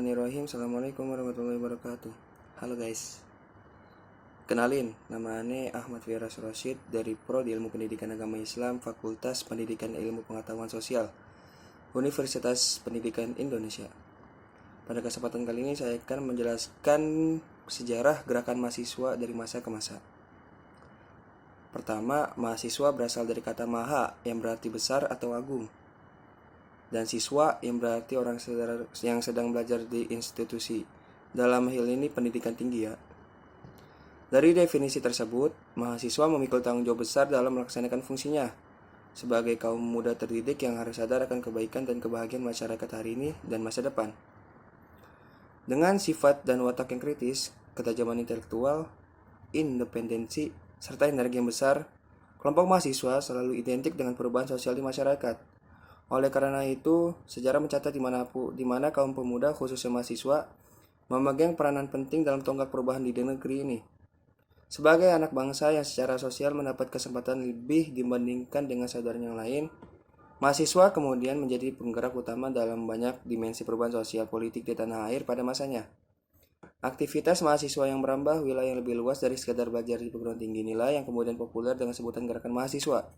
Bismillahirrahmanirrahim. Assalamualaikum warahmatullahi wabarakatuh. Halo guys. Kenalin, nama ane Ahmad Firas Rosyid dari Prodi Ilmu Pendidikan Agama Islam, Fakultas Pendidikan Ilmu Pengetahuan Sosial, Universitas Pendidikan Indonesia. Pada kesempatan kali ini saya akan menjelaskan sejarah gerakan mahasiswa dari masa ke masa. Pertama, mahasiswa berasal dari kata maha yang berarti besar atau agung, dan siswa yang berarti orang yang sedang belajar di institusi. Dalam hal ini pendidikan tinggi ya. Dari definisi tersebut, mahasiswa memikul tanggung jawab besar dalam melaksanakan fungsinya sebagai kaum muda terdidik yang harus sadar akan kebaikan dan kebahagiaan masyarakat hari ini dan masa depan. Dengan sifat dan watak yang kritis, ketajaman intelektual, independensi, serta energi yang besar, kelompok mahasiswa selalu identik dengan perubahan sosial di masyarakat. Oleh karena itu, sejarah mencatat di mana kaum pemuda, khususnya mahasiswa, memegang peranan penting dalam tonggak perubahan di negeri ini. Sebagai anak bangsa yang secara sosial mendapat kesempatan lebih dibandingkan dengan saudaranya yang lain, mahasiswa kemudian menjadi penggerak utama dalam banyak dimensi perubahan sosial politik di tanah air pada masanya. Aktivitas mahasiswa yang merambah wilayah yang lebih luas dari sekadar belajar di perguruan tinggi inilah yang kemudian populer dengan sebutan gerakan mahasiswa.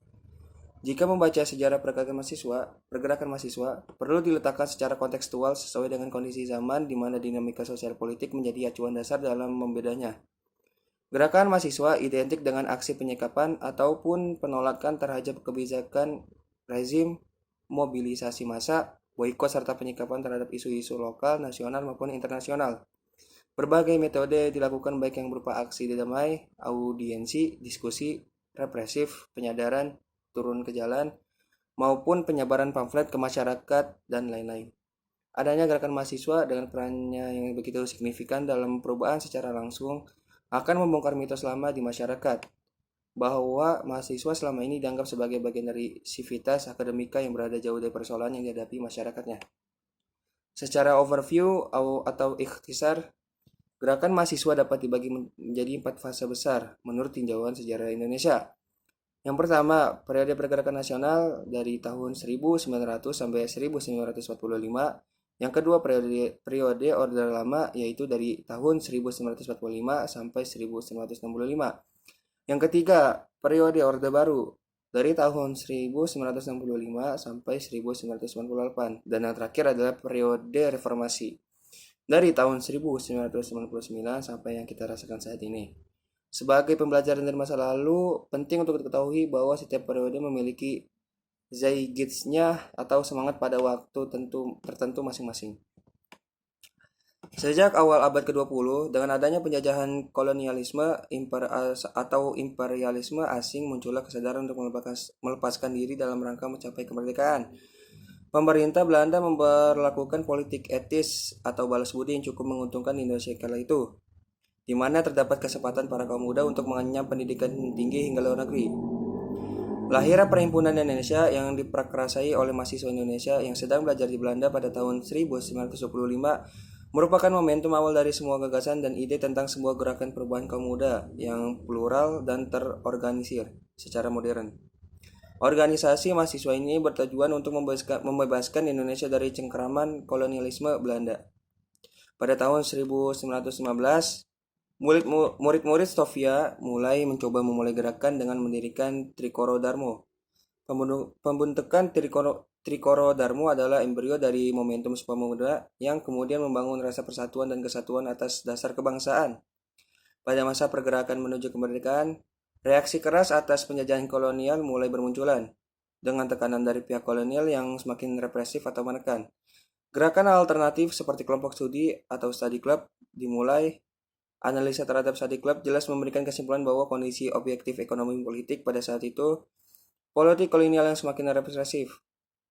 Jika membaca sejarah pergerakan mahasiswa perlu diletakkan secara kontekstual sesuai dengan kondisi zaman di mana dinamika sosial politik menjadi acuan dasar dalam membedanya. Gerakan mahasiswa identik dengan aksi penyikapan ataupun penolakan terhadap kebijakan rezim, mobilisasi massa, boikot serta penyikapan terhadap isu-isu lokal, nasional maupun internasional. Berbagai metode dilakukan baik yang berupa aksi damai, audiensi, diskusi, represif, penyadaran, turun ke jalan, maupun penyebaran pamflet ke masyarakat, dan lain-lain. Adanya gerakan mahasiswa dengan perannya yang begitu signifikan dalam perubahan secara langsung akan membongkar mitos lama di masyarakat, bahwa mahasiswa selama ini dianggap sebagai bagian dari sivitas akademika yang berada jauh dari persoalan yang dihadapi masyarakatnya. Secara overview atau ikhtisar, gerakan mahasiswa dapat dibagi menjadi 4 fase besar menurut tinjauan sejarah Indonesia. Yang pertama, periode pergerakan nasional dari tahun 1900 sampai 1945. Yang kedua, periode Orde Lama yaitu dari tahun 1945 sampai 1965. Yang ketiga, periode Orde Baru dari tahun 1965 sampai 1998. Dan yang terakhir adalah periode reformasi dari tahun 1999 sampai yang kita rasakan saat ini. Sebagai pembelajaran dari masa lalu, penting untuk diketahui bahwa setiap periode memiliki zeitgeistnya atau semangat pada waktu tertentu masing-masing. Sejak awal abad ke-20, dengan adanya penjajahan kolonialisme atau imperialisme asing, muncullah kesadaran untuk melepaskan diri dalam rangka mencapai kemerdekaan. Pemerintah Belanda memperlakukan politik etis atau balas budi yang cukup menguntungkan Indonesia kala itu, di mana terdapat kesempatan para kaum muda untuk mengenyam pendidikan tinggi hingga luar negeri. Lahirnya Perhimpunan Indonesia yang diprakarasai oleh mahasiswa Indonesia yang sedang belajar di Belanda pada tahun 1925 merupakan momentum awal dari semua gagasan dan ide tentang sebuah gerakan perubahan kaum muda yang plural dan terorganisir secara modern. Organisasi mahasiswa ini bertujuan untuk membebaskan Indonesia dari cengkeraman kolonialisme Belanda. Pada tahun 1915, murid-murid Sofia mulai memulai gerakan dengan mendirikan Trikoro Darmo. Pembentukan Trikoro Darmo adalah embrio dari momentum Sumpah Pemuda yang kemudian membangun rasa persatuan dan kesatuan atas dasar kebangsaan. Pada masa pergerakan menuju kemerdekaan, reaksi keras atas penjajahan kolonial mulai bermunculan, dengan tekanan dari pihak kolonial yang semakin represif atau menekan. Gerakan alternatif seperti kelompok studi atau study club dimulai. Analisa terhadap study club jelas memberikan kesimpulan bahwa kondisi objektif ekonomi politik pada saat itu, politik kolonial yang semakin represif,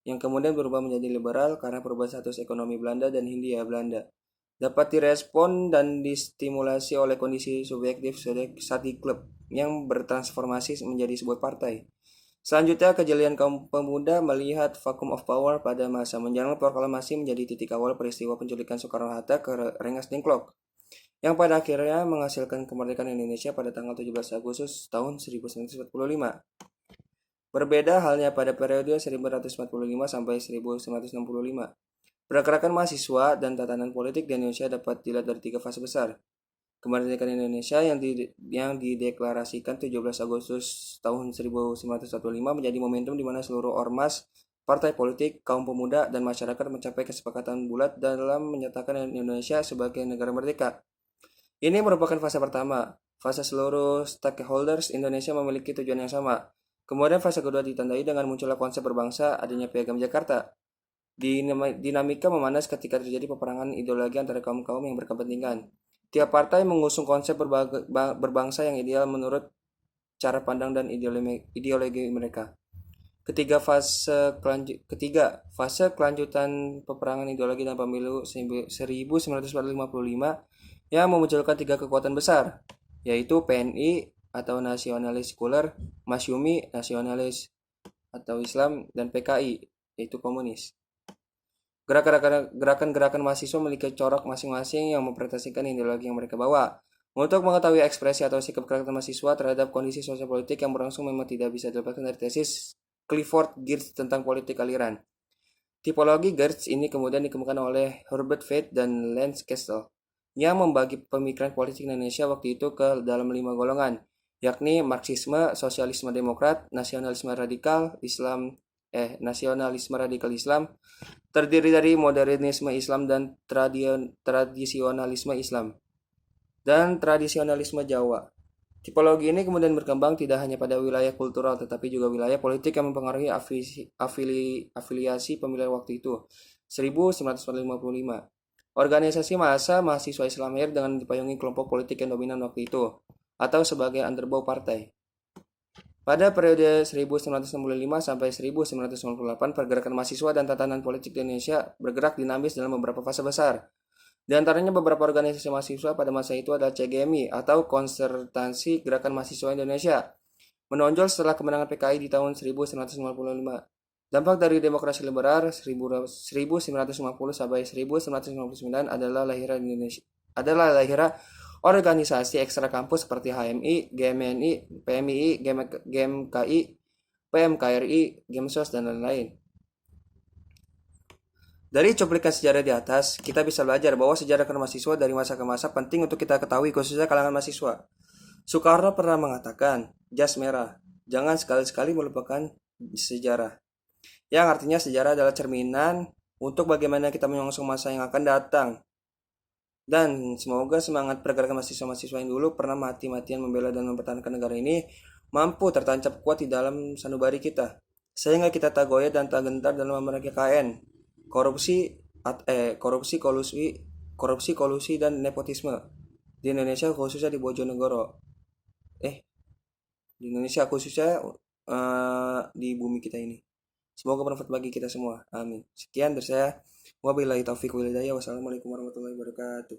yang kemudian berubah menjadi liberal karena perubahan status ekonomi Belanda dan Hindia Belanda, dapat direspon dan distimulasi oleh kondisi subjektif study club yang bertransformasi menjadi sebuah partai. Selanjutnya, kejelian kaum pemuda melihat vacuum of power pada masa menjelang proklamasi menjadi titik awal peristiwa penculikan Soekarno-Hatta ke Rengas Dengklok, yang pada akhirnya menghasilkan kemerdekaan Indonesia pada tanggal 17 Agustus tahun 1945. Berbeda halnya pada periode 1945 sampai 1965. Pergerakan mahasiswa dan tatanan politik di Indonesia dapat dilihat dari 3 fase besar. Kemerdekaan Indonesia yang dideklarasikan 17 Agustus tahun 1945 menjadi momentum di mana seluruh ormas, partai politik, kaum pemuda, dan masyarakat mencapai kesepakatan bulat dalam menyatakan Indonesia sebagai negara merdeka. Ini merupakan fase pertama. Fase seluruh stakeholders Indonesia memiliki tujuan yang sama. Kemudian fase kedua ditandai dengan munculnya konsep berbangsa, adanya Piagam Jakarta. Dinamika memanas ketika terjadi peperangan ideologi antara kaum-kaum yang berkepentingan. Tiap partai mengusung konsep berbangsa yang ideal menurut cara pandang dan ideologi mereka. Ketiga, fase kelanjutan peperangan ideologi dan pemilu 1945 yang memunculkan 3 kekuatan besar, yaitu PNI atau nasionalis sekuler, Masyumi nasionalis atau Islam, dan PKI yaitu komunis. Gerakan-gerakan mahasiswa memiliki corak masing-masing yang mempresentasikan ideologi yang mereka bawa. Untuk mengetahui ekspresi atau sikap gerakan mahasiswa terhadap kondisi sosial politik yang berlangsung memang tidak bisa dilepaskan dari tesis Clifford Geertz tentang politik aliran. Tipologi Geertz ini kemudian dikembangkan oleh Herbert Fate dan Lance Kestel, yang membagi pemikiran politik Indonesia waktu itu ke dalam 5 golongan, yakni Marxisme, Sosialisme Demokrat, Nasionalisme Radikal Islam, terdiri dari modernisme Islam dan tradisionalisme Islam, dan tradisionalisme Jawa. Tipologi ini kemudian berkembang tidak hanya pada wilayah kultural tetapi juga wilayah politik yang mempengaruhi afiliasi pemilihan waktu itu. 1945. Organisasi massa mahasiswa Islam lahir dengan dipayungi kelompok politik yang dominan waktu itu, atau sebagai underbow partai. Pada periode 1965 sampai 1998, pergerakan mahasiswa dan tatanan politik di Indonesia bergerak dinamis dalam beberapa fase besar. Di antaranya beberapa organisasi mahasiswa pada masa itu adalah CGMI atau Konsertasi Gerakan Mahasiswa Indonesia, menonjol setelah kemenangan PKI di tahun 1995. Dampak dari demokrasi liberal 1950 sampai 1959 adalah lahirnya organisasi ekstra kampus seperti HMI, GMNI, PMII, GMKI, PMKRI, Gemsos, dan lain-lain. Dari cuplikan sejarah di atas, kita bisa belajar bahwa sejarah mahasiswa dari masa ke masa penting untuk kita ketahui, khususnya kalangan mahasiswa. Soekarno pernah mengatakan, jas merah, jangan sekali-sekali melupakan sejarah. Yang artinya sejarah adalah cerminan untuk bagaimana kita menyongsong masa yang akan datang. Dan semoga semangat pergerakan mahasiswa-mahasiswa yang dulu pernah mati-matian membela dan mempertahankan negara ini mampu tertancap kuat di dalam sanubari kita, sehingga kita tak goyah dan tak gentar dalam memerangi KKN, korupsi, kolusi, dan nepotisme di Indonesia, khususnya di Bojonegoro. Di Indonesia khususnya di bumi kita ini. Semoga bermanfaat bagi kita semua. Amin. Sekian dari saya. Wabillahi taufiq wal hidayah. Wassalamualaikum warahmatullahi wabarakatuh.